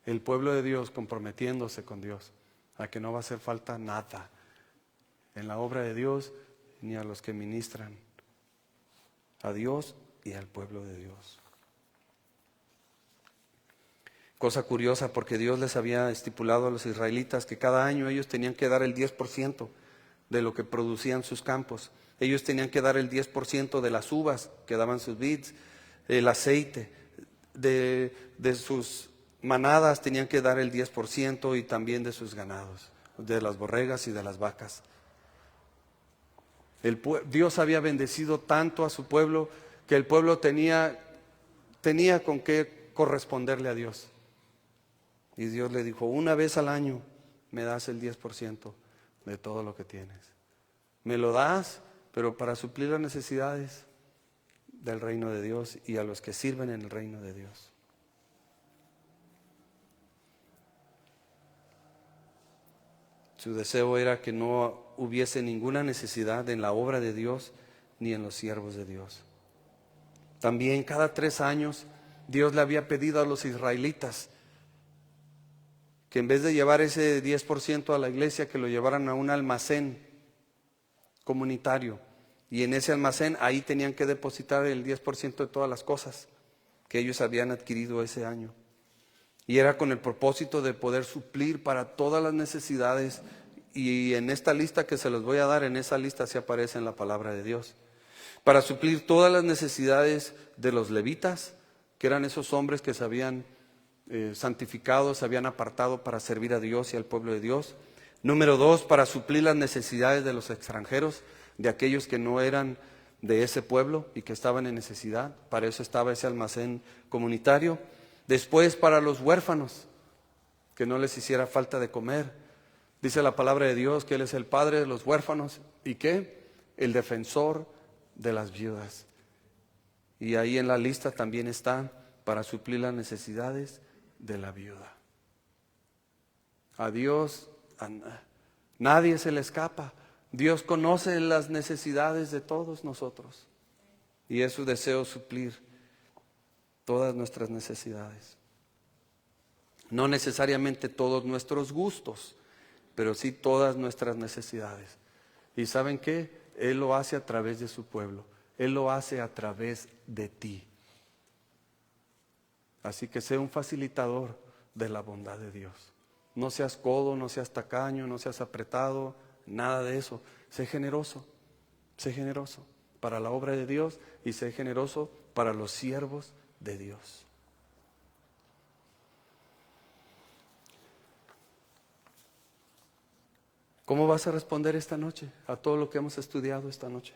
El pueblo de Dios comprometiéndose con Dios, a que no va a hacer falta nada en la obra de Dios, ni a los que ministran a Dios y al pueblo de Dios. Cosa curiosa, porque Dios les había estipulado a los israelitas que cada año ellos tenían que dar el 10% de lo que producían sus campos. Ellos tenían que dar el 10% de las uvas que daban sus vides, el aceite, de sus manadas tenían que dar el 10% y también de sus ganados, de las borregas y de las vacas. Dios había bendecido tanto a su pueblo que el pueblo tenía con qué corresponderle a Dios. Y Dios le dijo, una vez al año me das el 10% de todo lo que tienes. Me lo das, pero para suplir las necesidades del reino de Dios y a los que sirven en el reino de Dios. Su deseo era que no hubiese ninguna necesidad en la obra de Dios ni en los siervos de Dios. También cada 3 años Dios le había pedido a los israelitas que en vez de llevar ese 10% a la iglesia, que lo llevaran a un almacén comunitario. Y en ese almacén ahí tenían que depositar el 10% de todas las cosas que ellos habían adquirido ese año. Y era con el propósito de poder suplir para todas las necesidades. Y en esta lista que se los voy a dar, en esa lista se aparece en la palabra de Dios. Para suplir todas las necesidades de los levitas, que eran esos hombres que se habían santificado, se habían apartado para servir a Dios y al pueblo de Dios. Número 2, para suplir las necesidades de los extranjeros, de aquellos que no eran de ese pueblo y que estaban en necesidad. Para eso estaba ese almacén comunitario. Después, para los huérfanos, que no les hiciera falta de comer. Dice la palabra de Dios que Él es el padre de los huérfanos. ¿Y qué? El defensor de las viudas. Y ahí en la lista también está para suplir las necesidades de la viuda. A Dios nadie se le escapa. Dios conoce las necesidades de todos nosotros y es su deseo suplir todas nuestras necesidades. No necesariamente todos nuestros gustos, pero sí todas nuestras necesidades. ¿Y saben qué? Él lo hace a través de su pueblo. Él lo hace a través de ti. Así que sé un facilitador de la bondad de Dios. No seas codo, no seas tacaño, no seas apretado, nada de eso. Sé generoso, sé generoso. para la obra de Dios y sé generoso para los siervos de Dios. ¿Cómo vas a responder esta noche a todo lo que hemos estudiado esta noche?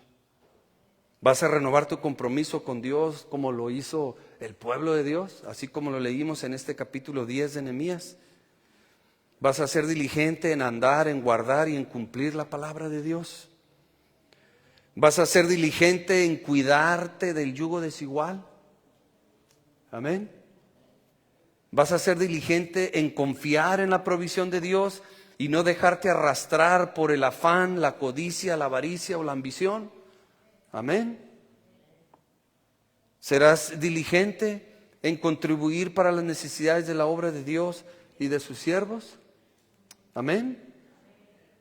¿Vas a renovar tu compromiso con Dios como lo hizo el pueblo de Dios, así como lo leímos en este capítulo 10 de Nehemías? ¿Vas a ser diligente en andar, en guardar y en cumplir la palabra de Dios? ¿Vas a ser diligente en cuidarte del yugo desigual? Amén. ¿Vas a ser diligente en confiar en la provisión de Dios y no dejarte arrastrar por el afán, la codicia, la avaricia o la ambición? Amén. ¿Serás diligente en contribuir para las necesidades de la obra de Dios y de sus siervos? Amén.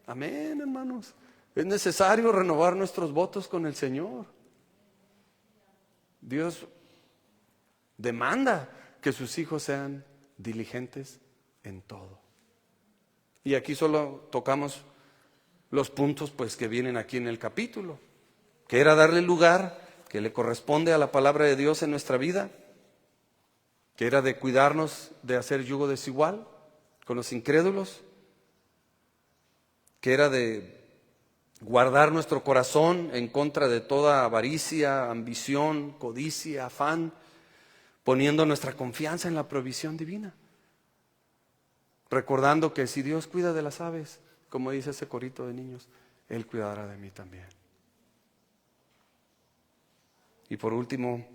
Amén, hermanos. Es necesario renovar nuestros votos con el Señor. Dios demanda que sus hijos sean diligentes en todo. Y aquí solo tocamos los puntos pues que vienen aquí en el capítulo, que era darle lugar que le corresponde a la palabra de Dios en nuestra vida, que era de cuidarnos de hacer yugo desigual con los incrédulos, que era de guardar nuestro corazón en contra de toda avaricia, ambición, codicia, afán, poniendo nuestra confianza en la provisión divina. Recordando que si Dios cuida de las aves, como dice ese corito de niños, Él cuidará de mí también. Y por último,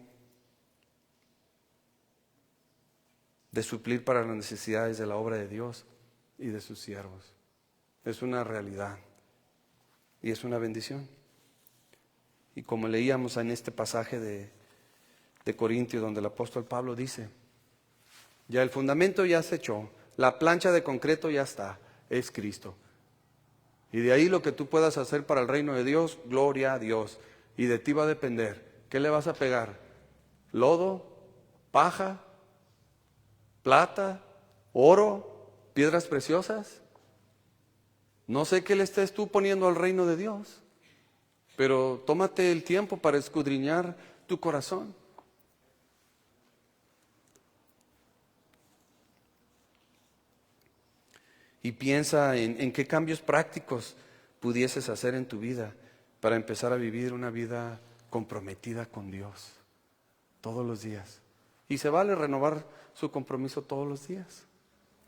de suplir para las necesidades de la obra de Dios y de sus siervos. Es una realidad y es una bendición. Y como leíamos en este pasaje de Corintios, donde el apóstol Pablo dice, ya el fundamento ya se echó, la plancha de concreto ya está, es Cristo. Y de ahí lo que tú puedas hacer para el reino de Dios, gloria a Dios. Y de ti va a depender. ¿Qué le vas a pegar? ¿Lodo? ¿Paja? ¿Plata? ¿Oro? ¿Piedras preciosas? No sé qué le estés tú poniendo al reino de Dios, pero tómate el tiempo para escudriñar tu corazón. Y piensa en qué cambios prácticos pudieses hacer en tu vida para empezar a vivir una vida comprometida con Dios todos los días. Y se vale renovar su compromiso todos los días.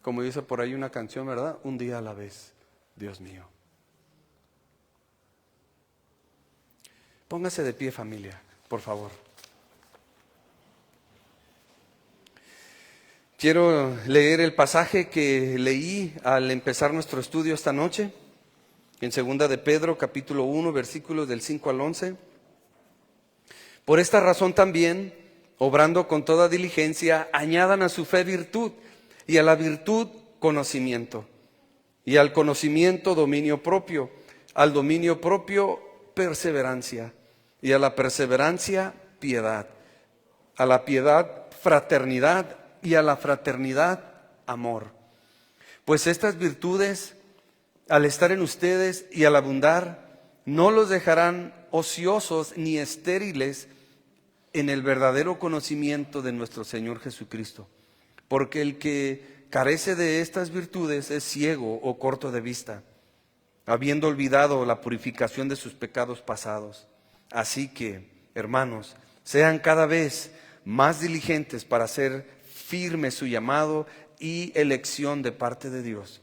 Como dice por ahí una canción, ¿verdad? Un día a la vez, Dios mío. Póngase de pie, familia, por favor. Quiero leer el pasaje que leí al empezar nuestro estudio esta noche, en 2 de Pedro, capítulo 1, versículos del 5 al 11. Por esta razón también, obrando con toda diligencia, añadan a su fe virtud, y a la virtud conocimiento, y al conocimiento dominio propio, al dominio propio perseverancia, y a la perseverancia piedad, a la piedad fraternidad, y a la fraternidad amor. Pues estas virtudes, al estar en ustedes y al abundar, no los dejarán ociosos ni estériles en el verdadero conocimiento de nuestro Señor Jesucristo. Porque el que carece de estas virtudes es ciego o corto de vista, habiendo olvidado la purificación de sus pecados pasados. Así que, hermanos, sean cada vez más diligentes para hacer firme su llamado y elección de parte de Dios.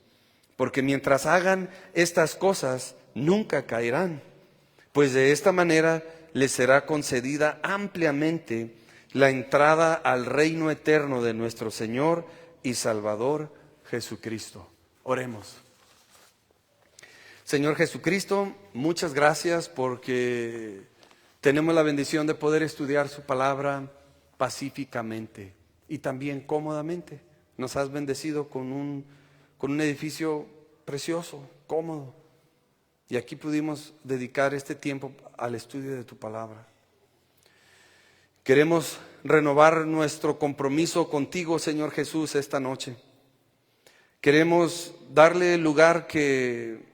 Porque mientras hagan estas cosas, nunca caerán, pues de esta manera les será concedida ampliamente la entrada al reino eterno de nuestro Señor y Salvador Jesucristo. Oremos. Señor Jesucristo, muchas gracias porque tenemos la bendición de poder estudiar su palabra pacíficamente y también cómodamente. Nos has bendecido con un edificio precioso, cómodo. Y aquí pudimos dedicar este tiempo al estudio de tu palabra. Queremos renovar nuestro compromiso contigo, Señor Jesús, esta noche. Queremos darle el lugar que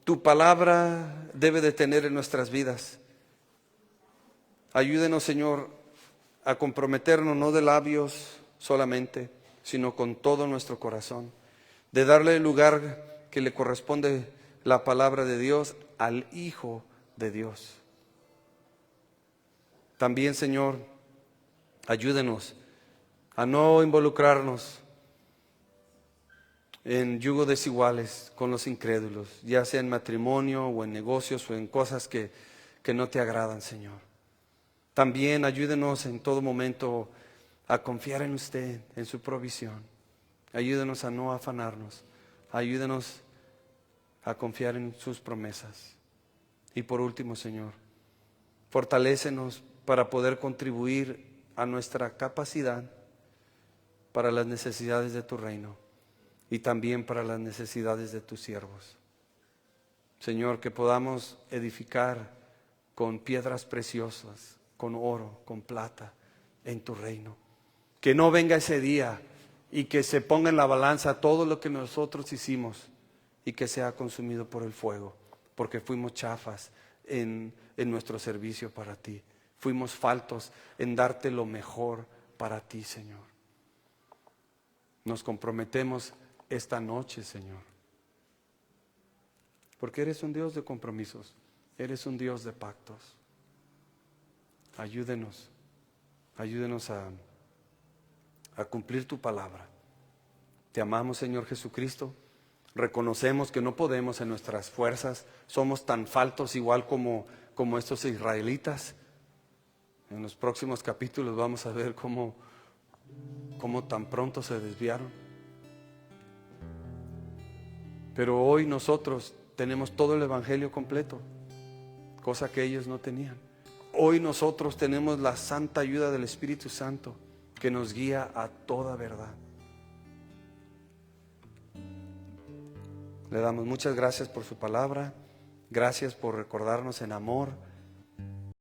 tu palabra debe de tener en nuestras vidas. Ayúdenos, Señor, a comprometernos no de labios solamente, sino con todo nuestro corazón, de darle el lugar que le corresponde la palabra de Dios al Hijo de Dios. También, Señor, ayúdenos a no involucrarnos en yugos desiguales con los incrédulos, ya sea en matrimonio o en negocios o en cosas que no te agradan, Señor. También ayúdenos en todo momento a confiar en usted, en su provisión. Ayúdenos a no afanarnos. Ayúdenos a confiar en sus promesas. Y por último, Señor, fortalécenos para poder contribuir a nuestra capacidad para las necesidades de tu reino y también para las necesidades de tus siervos. Señor, que podamos edificar con piedras preciosas, con oro, con plata, en tu reino. Que no venga ese día y que se ponga en la balanza todo lo que nosotros hicimos y que sea consumido por el fuego, porque fuimos chafas en nuestro servicio para ti. Fuimos faltos en darte lo mejor para ti, Señor. Nos comprometemos esta noche, Señor, porque eres un Dios de compromisos, eres un Dios de pactos. Ayúdenos a cumplir tu palabra. Te amamos, Señor Jesucristo. Reconocemos que no podemos en nuestras fuerzas, somos tan faltos igual como estos israelitas. En los próximos capítulos vamos a ver cómo tan pronto se desviaron. Pero hoy nosotros tenemos todo el evangelio completo, cosa que ellos no tenían. Hoy nosotros tenemos la santa ayuda del Espíritu Santo que nos guía a toda verdad. Le damos muchas gracias por su palabra, gracias por recordarnos en amor.